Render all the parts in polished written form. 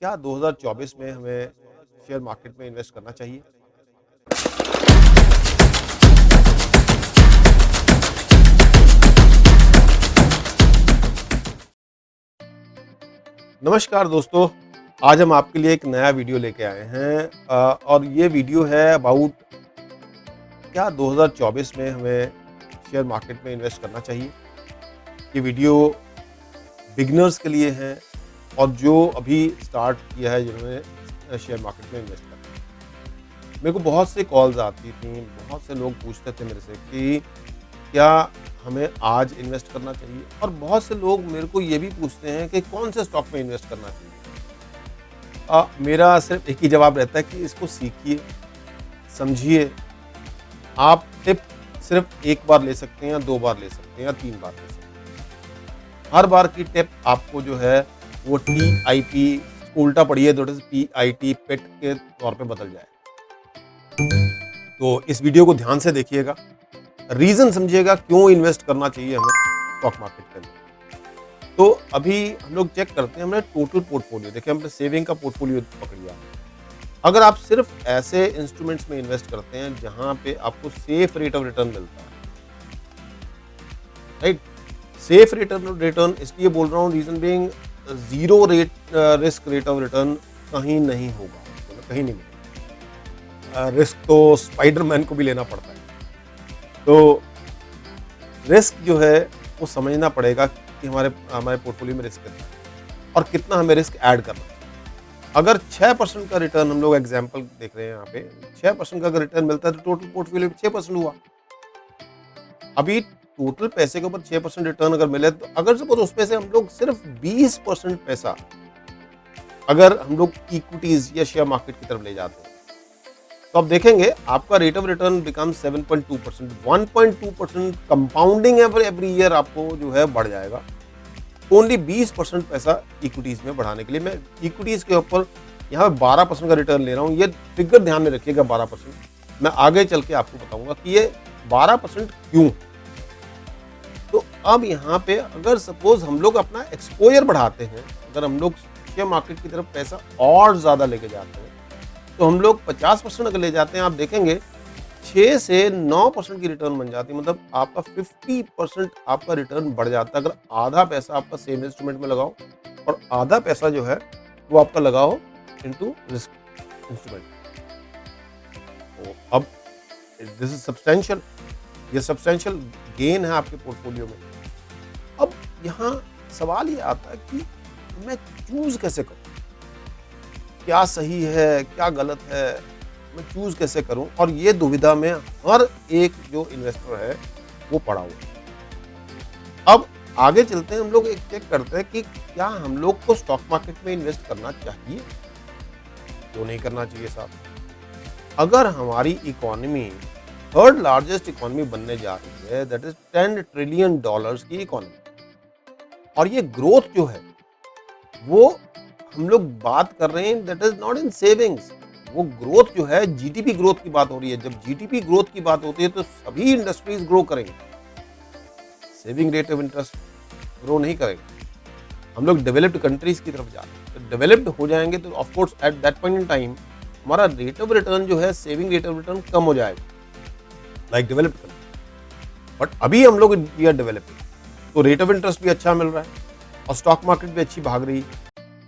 क्या 2024 में हमें शेयर मार्केट में इन्वेस्ट करना चाहिए? नमस्कार दोस्तों, आज हम आपके लिए एक नया वीडियो लेके आए हैं और ये वीडियो है अबाउट क्या 2024 में हमें शेयर मार्केट में इन्वेस्ट करना चाहिए? ये वीडियो बिगिनर्स के लिए है और जो अभी स्टार्ट किया है जिन्होंने शेयर मार्केट में इन्वेस्ट करना है। मेरे को बहुत से कॉल्स आती थी, बहुत से लोग पूछते थे मेरे से कि क्या हमें आज इन्वेस्ट करना चाहिए? और बहुत से लोग मेरे को ये भी पूछते हैं कि कौन से स्टॉक में इन्वेस्ट करना चाहिए? मेरा सिर्फ एक ही जवाब रहता है कि इसको सीखिए, समझिए। आप टिप सिर्फ एक बार ले सकते हैं या 2 बार ले सकते हैं या 3 बार ले सकते हैं। हर बार की टिप आपको जो है वो टीआईपी उल्टा पढ़िए तो पीआईटी पिट के तौर पे बदल जाए। तो इस वीडियो को ध्यान से देखिएगा, रीजन समझिएगा क्यों इन्वेस्ट करना चाहिए हमें स्टॉक मार्केट के अंदर। तो अभी हम लोग चेक करते हैं, हमने टोटल पोर्टफोलियो देखिए, हमने सेविंग का पोर्टफोलियो पकड़ लिया। अगर आप सिर्फ ऐसे इंस्ट्रूमेंट्स में इन्वेस्ट करते हैं जहां पे आपको सेफ रेट ऑफ रिटर्न मिलता है, राइट? सेफ रिटर्न इसलिए बोल रहा हूँ, reason being zero risk rate of return कहीं नहीं होगा, मतलब कहीं नहीं मिलेगा। रिस्क तो स्पाइडरमैन को भी लेना पड़ता है। तो रिस्क जो है वो समझना पड़ेगा कि हमारे पोर्टफोलियो में रिस्क कितना है और कितना हमें रिस्क ऐड करना है। अगर 6% का रिटर्न, हम लोग एग्जांपल देख रहे हैं यहाँ पे, 6% का अगर रिटर्न मिलता है तो टोटल पोर्टफोलियो 6% हुआ। अभी टोटल पैसे के ऊपर 6% रिटर्न अगर मिले तो अगर सपोज उसमें से हम लोग सिर्फ 20% पैसा अगर हम लोग इक्विटीज या शेयर मार्केट की तरफ ले जाते हैं तो आप देखेंगे आपका rate of return become 7.2%। 1.2% compounding every year आपको जो है बढ़ जाएगा। ओनली 20% पैसा इक्विटीज में बढ़ाने के लिए मैं इक्विटीज के ऊपर यहाँ 12% का रिटर्न ले रहा हूँ। ये फिगर ध्यान में रखिएगा, 12%। मैं आगे चल के आपको बताऊंगा कि ये 12% क्यों। तो अब यहाँ पे अगर सपोज हम लोग अपना एक्सपोजर बढ़ाते हैं, अगर हम लोग शेयर मार्केट की तरफ पैसा और ज्यादा लेके जाते हैं तो हम लोग 50% अगर ले जाते हैं, आप देखेंगे 6 से 9% की रिटर्न बन जाती है। मतलब आपका 50% आपका रिटर्न बढ़ जाता है अगर आधा पैसा आपका सेम इंस्ट्रूमेंट में लगाओ और आधा पैसा जो है वो आपका लगाओ इनटू रिस्क इंस्ट्रूमेंट। तो अब दिस इज सब्सटेंशियल, ये सब्सटेंशियल गेन है आपके पोर्टफोलियो में। अब यहाँ सवाल ये आता है कि मैं चूज कैसे करूँ, क्या सही है क्या गलत है, मैं चूज कैसे करूं? और ये दुविधा में हर एक जो इन्वेस्टर है वो पड़ा हुआ है। अब आगे चलते हैं, हम लोग एक चेक करते हैं कि क्या हम लोग को स्टॉक मार्केट में इन्वेस्ट करना चाहिए, क्यों नहीं करना चाहिए साहब। अगर हमारी इकोनॉमी थर्ड लार्जेस्ट इकोनॉमी बनने जा रही है, दैट इज $10 ट्रिलियन की इकोनॉमी, और ये ग्रोथ जो है वो हम लोग बात कर रहे हैं that is not in savings. वो ग्रोथ जो है जीडीपी ग्रोथ की बात हो रही है। जब जीडीपी ग्रोथ की बात होती है तो सभी इंडस्ट्रीज ग्रो करेंगे, saving rate of interest grow नहीं करेगा। हम लोग डेवलप्ड कंट्रीज की तरफ जा रहे हैं, तो डेवलप्ड हो जाएंगे तो of course at that point in time हमारा रेट ऑफ रिटर्न जो है, सेविंग रेट ऑफ रिटर्न कम हो जाएगा लाइक डेवलप्ड कंट्री। बट अभी हम लोग वी आर डेवलपिंग, तो रेट ऑफ इंटरेस्ट भी अच्छा मिल रहा है और स्टॉक मार्केट भी अच्छी भाग रही है,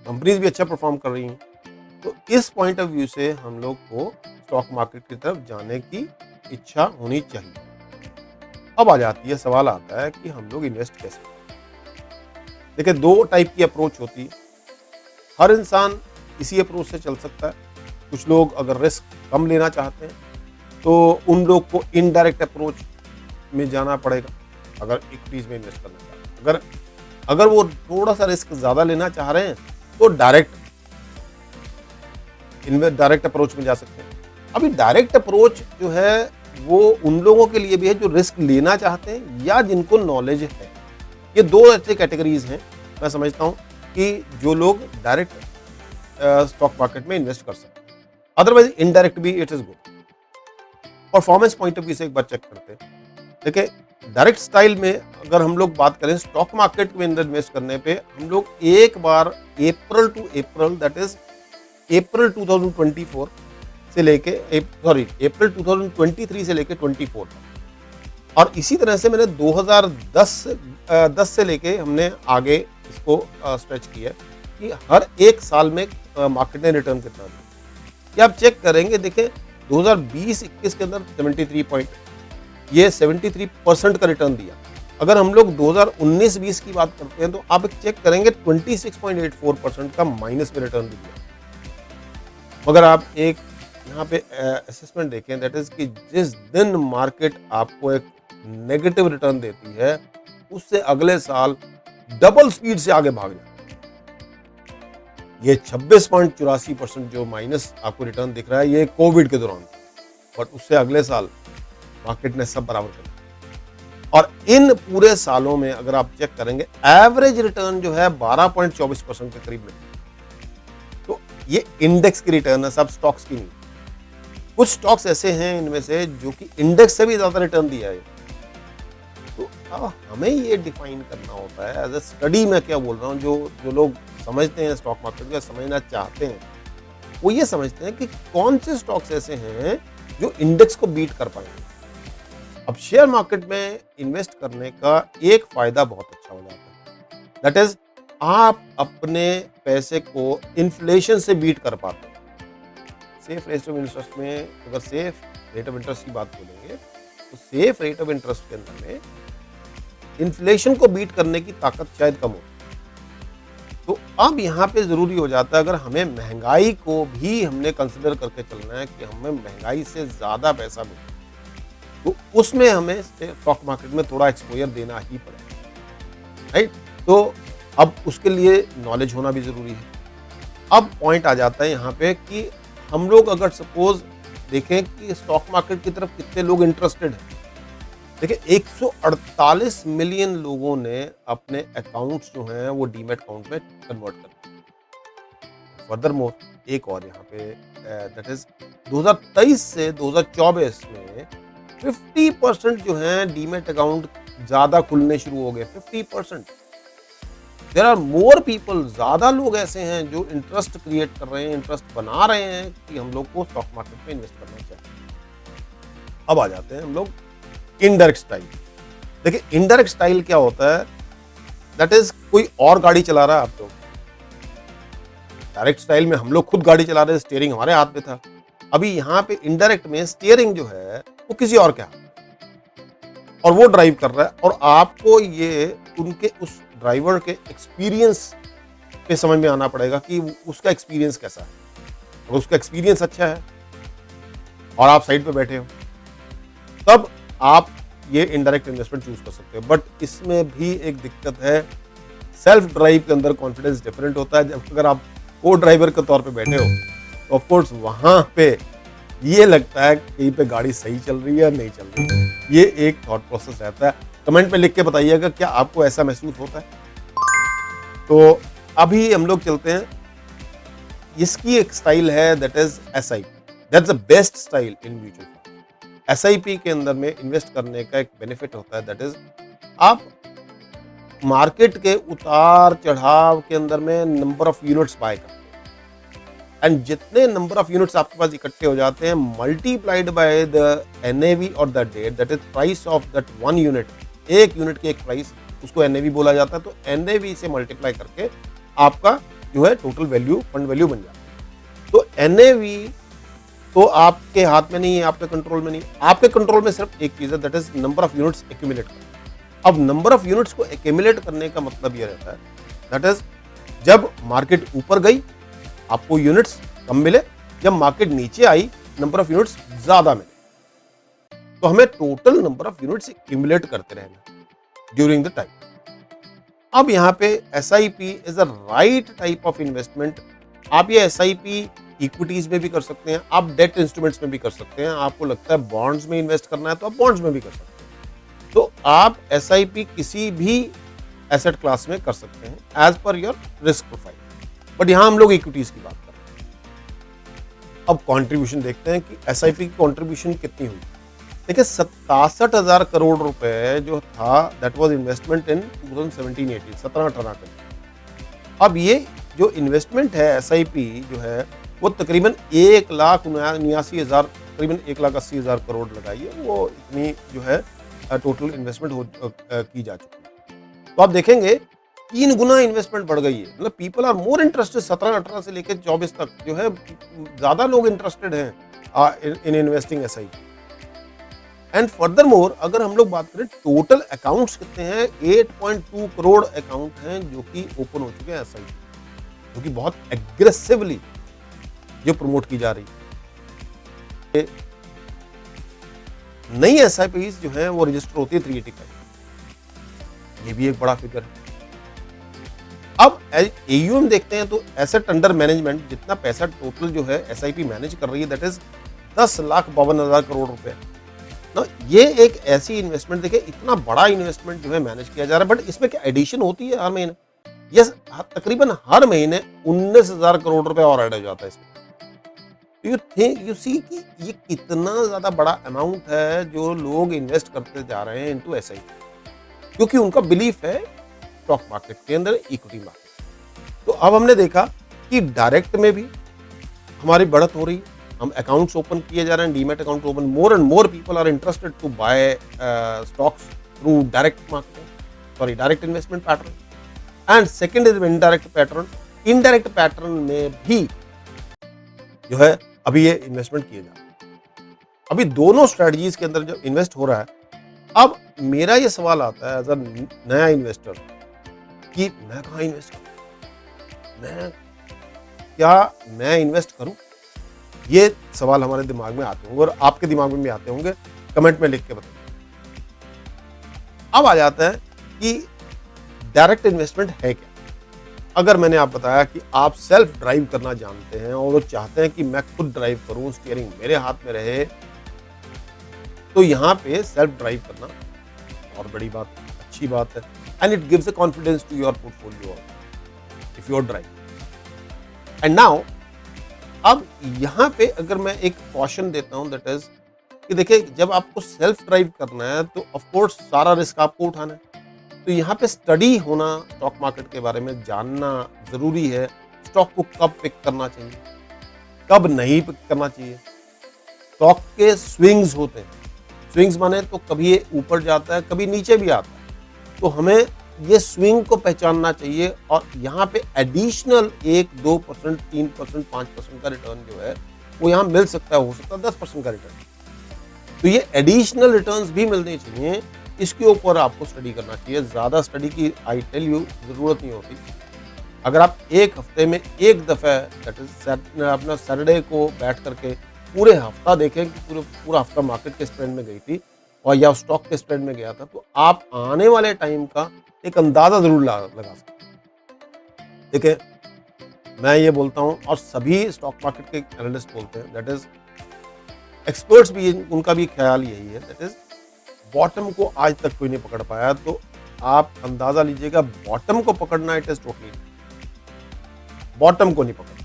कंपनीज भी अच्छा परफॉर्म कर रही हैं। तो इस पॉइंट ऑफ व्यू से हम लोग को स्टॉक मार्केट की तरफ जाने की इच्छा होनी चाहिए। अब आ जाती है, सवाल आता है कि हम लोग इन्वेस्ट कैसे करें। देखिए, 2 टाइप की अप्रोच होती है। हर इंसान इसी अप्रोच से चल सकता है। कुछ लोग अगर रिस्क कम लेना चाहते हैं तो उन लोग को इनडायरेक्ट अप्रोच में जाना पड़ेगा अगर इक्विटीज में इन्वेस्ट करना चाहते हैं। अगर वो थोड़ा सा रिस्क ज्यादा लेना चाह रहे हैं तो डायरेक्ट अप्रोच में जा सकते हैं। अभी डायरेक्ट अप्रोच जो है वो उन लोगों के लिए भी है जो रिस्क लेना चाहते हैं या जिनको नॉलेज है। ये 2 ऐसे कैटेगरीज हैं मैं समझता हूं कि जो लोग डायरेक्ट स्टॉक मार्केट में इन्वेस्ट कर सकते हैं। अदरवाइज इनडायरेक्ट भी it is good. Performance point of view से एक बार चेक करते हैं। देखिए, डायरेक्ट स्टाइल में अगर हम लोग बात करें स्टॉक मार्केट में अंदर इन्वेस्ट करने पे, हम लोग एक बार April to April, that is April 2024 से लेके अप्रैल 2023 से लेके 24 तक, और इसी तरह से मैंने 2010 से लेके हमने आगे इसको स्ट्रेच किया कि हर एक साल में मार्केट ने रिटर्न कितना दिया। ये आप चेक करेंगे, देखें 2020-21 के अंदर 73 पॉइंट, ये 73% का रिटर्न दिया। अगर हम लोग 2019-20 की बात करते हैं तो आप चेक करेंगे 26.84% का माइनस में रिटर्न दिया। मगर आप एक यहाँ पे असेसमेंट देखें, दैट इज कि जिस दिन मार्केट आपको एक नेगेटिव रिटर्न देती है, उससे अगले साल डबल स्पीड से आगे भाग जाए। ये 26.84% जो माइनस आपको रिटर्न दिख रहा है, ये कोविड के दौरान, बट उससे अगले साल मार्केट ने सब बराबर कर दिया। और इन पूरे सालों में अगर आप चेक करेंगे, एवरेज रिटर्न जो है 12.24% के करीब मिला। तो ये इंडेक्स की रिटर्न है, सब स्टॉक्स की नहीं। कुछ स्टॉक्स ऐसे हैं इनमें से जो कि इंडेक्स से भी ज्यादा रिटर्न दिया है। तो अब हमें ये डिफाइन करना होता है एज ए स्टडी। मैं क्या बोल रहा हूँ, जो लोग समझते हैं स्टॉक मार्केट को, समझना चाहते हैं, वो ये समझते हैं कि कौन से स्टॉक्स ऐसे हैं जो इंडेक्स को बीट कर पाएंगे। अब शेयर मार्केट में इन्वेस्ट करने का एक फायदा बहुत अच्छा हो जाता है, दैट इज आप अपने पैसे को इन्फ्लेशन से बीट कर पाते हैं। सेफ रेट ऑफ इंटरेस्ट में, अगर सेफ रेट ऑफ इंटरेस्ट की बात बोलेंगे तो सेफ रेट ऑफ इंटरेस्ट के अंदर में इन्फ्लेशन को बीट करने की ताकत शायद कम हो। तो अब यहाँ पे जरूरी हो जाता है, अगर हमें महंगाई को भी हमने कंसिडर करके चलना है कि हमें महंगाई से ज्यादा पैसा मिले, तो उसमें हमें स्टॉक मार्केट में थोड़ा एक्सपोजर देना ही पड़ेगा, राइट। तो अब उसके लिए नॉलेज होना भी जरूरी है। अब पॉइंट आ जाता है यहाँ पे कि हम लोग अगर सपोज देखें कि स्टॉक मार्केट की तरफ कितने लोग इंटरेस्टेड हैं। देखिए 148 मिलियन लोगों ने अपने अकाउंट्स जो हैं वो डीमैट अकाउंट में कन्वर्ट कर दिए। फर्दर मोर एक और यहाँ पे दैट इज 2023 से 2024 में 50% जो है डीमैट अकाउंट ज्यादा खुलने शुरू हो गए। 50%। देयर आर मोर पीपल, ज्यादा लोग ऐसे हैं जो इंटरेस्ट क्रिएट कर रहे हैं, इंटरेस्ट बना रहे हैं कि हम लोग को स्टॉक मार्केट में इन्वेस्ट करना चाहिए। अब आ जाते हैं हम लोग इनडायरेक्ट स्टाइल। देखिए इनडायरेक्ट स्टाइल क्या होता है, दैट इज कोई और गाड़ी चला रहा है आप लोग। डायरेक्ट स्टाइल में हम लोग खुद गाड़ी चला रहे हैं, स्टीयरिंग हमारे हाथ में था। अभी यहाँ पे इनडायरेक्ट में स्टीयरिंग जो है वो किसी और के हाथ में, और वो ड्राइव कर रहा है, और आपको ये उनके उस ड्राइवर के एक्सपीरियंस पे समझ में आना पड़ेगा कि उसका एक्सपीरियंस कैसा है। अगर उसका एक्सपीरियंस अच्छा है और आप साइड पे बैठे हो, तब आप ये इनडायरेक्ट इन्वेस्टमेंट चूज कर सकते हो। बट इसमें भी एक दिक्कत है, सेल्फ ड्राइव के अंदर कॉन्फिडेंस डिफरेंट होता है। जब अगर आप को ड्राइवर के तौर पे बैठे हो तो ऑफ कोर्स वहां पे ये लगता है कहीं पे गाड़ी सही चल रही है या नहीं चल रही है। ये एक थॉट प्रोसेस रहता है। कमेंट में लिख के बताइएगा क्या आपको ऐसा महसूस होता है। तो अभी हम लोग चलते हैं, इसकी एक स्टाइल है that is SIP। That's the best style in mutual fund. SIP के अंदर में इन्वेस्ट करने का एक बेनिफिट होता है, दैट इज आप मार्केट के उतार चढ़ाव के अंदर में नंबर ऑफ यूनिट्स बाय करते हैं, एंड जितने नंबर ऑफ यूनिट्स आपके पास इकट्ठे हो जाते हैं मल्टीप्लाइड बाय द NAV और the date, that is price of that one unit. एक यूनिट की एक प्राइस, उसको NAV बोला जाता है। तो NAV से मल्टीप्लाई करके आपका जो है टोटल वैल्यू, फंड वैल्यू बन जाता है। तो NAV तो आपके हाथ में नहीं है, आपके कंट्रोल में नहीं। आपके कंट्रोल में सिर्फ एक चीज है, that is number of units accumulate करना। अब नंबर ऑफ यूनिट्स को एक्यूमुलेट करने का मतलब यह रहता है, दैट इज जब मार्केट ऊपर गई आपको यूनिट्स कम मिले, जब मार्केट नीचे आई नंबर ऑफ यूनिट्स ज्यादा मिले। तो हमें total number of units accumulate करते रहना ड्यूरिंग द टाइम। अब यहाँ पे SIP is a right type of investment. आप ये SIP इक्विटीज में भी कर सकते हैं, आप डेट इंस्ट्रूमेंट्स में भी कर सकते हैं। आपको लगता है बॉन्ड्स में इन्वेस्ट करना है तो आप बॉन्ड्स में भी कर सकते हैं। तो आप SIP किसी भी एसेट क्लास में कर सकते हैं as per your risk profile. But यहां हम लोग इक्विटीज की बात कर रहे हैं। अब कंट्रीब्यूशन देखते हैं कि SIP की कंट्रीब्यूशन कितनी हुई। देखिए 67,000 करोड़ रुपए जो था दैट वाज इन्वेस्टमेंट इन 2017-18 17-18 का। अब ये जो इन्वेस्टमेंट है एसआईपी जो है वो तकरीबन 1,79,000 करीबन 1,80,000 करोड़ लगाइए, वो इतनी जो है टोटल इन्वेस्टमेंट की जा चुकी है। तो आप देखेंगे 3 गुना इन्वेस्टमेंट बढ़ गई है। मतलब पीपल आर मोर इंटरेस्टेड 17-18 से लेकर 24 तक जो है ज़्यादा लोग इंटरेस्टेड हैं in investing SIP. And further more अगर हम लोग बात करें टोटल अकाउंट्स कितने हैं, 8.2 करोड़ अकाउंट हैं जो कि ओपन हो चुके हैं एसआईपी, जो कि बहुत एग्रेसिवली जो प्रमोट की जा रही है। नई एसआईपी जो है वो रजिस्टर होती है 385, ये भी एक बड़ा फिगर है। अब एयूएम देखते हैं तो एसेट अंडर मैनेजमेंट जितना पैसा टोटल जो है एसआईपी मैनेज कर रही है दैट इज 10,52,000 करोड़ रुपए ना। ये एक ऐसी इन्वेस्टमेंट देखिए, इतना बड़ा इन्वेस्टमेंट जो है मैनेज किया जा रहा है, बट इसमें क्या एडिशन होती है हर महीने? यस, तकरीबन हर महीने 19,000 करोड़ रुपए और ऐड हो जाता है इसमें। यू सी कि ये कितना ज्यादा बड़ा अमाउंट है जो लोग इन्वेस्ट करते जा रहे हैं इनटू एसआईपी, क्योंकि उनका बिलीफ है स्टॉक मार्केट के अंदर, इक्विटी मार्केट। तो अब हमने देखा कि डायरेक्ट में भी हमारी बढ़त हो रही है, हम अकाउंट्स ओपन किए जा रहे हैं, demat account open, more and more people are interested to buy stocks through direct marketing, sorry direct investment pattern. And second is indirect pattern. Indirect pattern में भी जो है अभी ये इन्वेस्टमेंट किए जा रहे हैं। अभी दोनों स्ट्रेटजीज के अंदर जो इन्वेस्ट हो रहा है, अब मेरा ये सवाल आता है एज अ नया इन्वेस्टर कि मैं कहाँ इन्वेस्ट करूं, मैं इन्वेस्ट करूं? ये सवाल हमारे दिमाग में आते होंगे और आपके दिमाग में भी आते होंगे, कमेंट में लिख के बताइए। अब आ जाता है कि डायरेक्ट इन्वेस्टमेंट है क्या। अगर मैंने आप बताया कि आप सेल्फ ड्राइव करना जानते हैं और वो चाहते हैं कि मैं खुद ड्राइव करूं, स्टीयरिंग मेरे हाथ में रहे, तो यहाँ पे सेल्फ ड्राइव करना और बड़ी बात, अच्छी बात है। And it gives a confidence to your portfolio if you are drive. And now अब यहाँ पे अगर मैं एक कॉशन देता हूँ दैट इज कि देखिए, जब आपको सेल्फ ड्राइव करना है तो ऑफ कोर्स सारा रिस्क आपको उठाना है। तो यहाँ पे स्टडी होना, स्टॉक मार्केट के बारे में जानना जरूरी है। स्टॉक को कब पिक करना चाहिए, कब नहीं पिक करना चाहिए। स्टॉक के स्विंग्स होते हैं, स्विंग्स माने तो कभी ये ऊपर जाता है, कभी नीचे भी आता है। तो हमें ये स्विंग को पहचानना चाहिए और यहाँ पे एडिशनल 1-2%, 3%, 5% का रिटर्न जो है वो यहाँ मिल सकता है, हो सकता है 10% का रिटर्न। तो ये एडिशनल रिटर्न्स भी मिलने चाहिए, इसके ऊपर आपको स्टडी करना चाहिए। ज़्यादा स्टडी की आई टेल यू ज़रूरत नहीं होती। अगर आप एक हफ्ते में एक दफ़ा दैट इज अपना सैटरडे को बैठ करके पूरे हफ्ता देखें कि पूरा हफ्ता मार्केट के स्प्रेड में गई थी और या स्टॉक के स्प्रेड में गया था, तो आप आने वाले टाइम का एक अंदाज़ा ज़रूर लगा सकते हैं। देखिए, मैं ये बोलता हूँ और सभी स्टॉक मार्केट के एनालिस्ट बोलते हैं, दैट इज एक्सपर्ट्स भी, उनका भी ख्याल यही है, दैट इज बॉटम को आज तक कोई नहीं पकड़ पाया। तो आप अंदाज़ा लीजिएगा, बॉटम को पकड़ना इट इज टोटली, बॉटम को नहीं पकड़ना,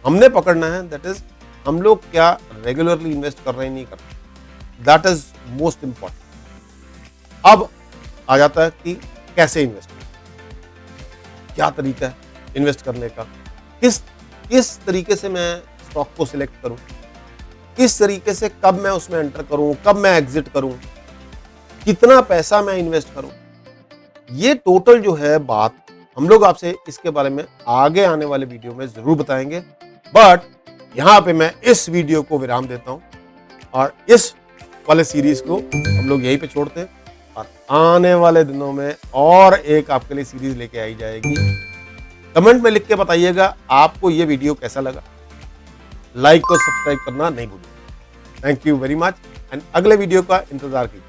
हमने पकड़ना है। दैट इज हम लोग क्या रेगुलरली इन्वेस्ट कर रहे हैं, नहीं कर रहे, दैट इज मोस्ट इंपॉर्टेंट। अब आ जाता है कि कैसे इन्वेस्ट करें, क्या तरीका है इन्वेस्ट करने का, किस तरीके से मैं स्टॉक को सिलेक्ट करूं, किस तरीके से कब मैं उसमें एंटर करूं, कब मैं एग्जिट करूं, कितना पैसा मैं इन्वेस्ट करूं। ये टोटल जो है बात हम लोग आपसे इसके बारे में आगे आने वाले वीडियो में जरूर बताएंगे। बट यहां पे मैं इस वीडियो को विराम देता हूं और इस वाले सीरीज को हम लोग यहीं पे छोड़ते हैं और आने वाले दिनों में और एक आपके लिए सीरीज लेके आई जाएगी। कमेंट में लिख के बताइएगा आपको ये वीडियो कैसा लगा। लाइक और सब्सक्राइब करना नहीं भूलिए। Thank you very much and अगले वीडियो का इंतजार कीजिए।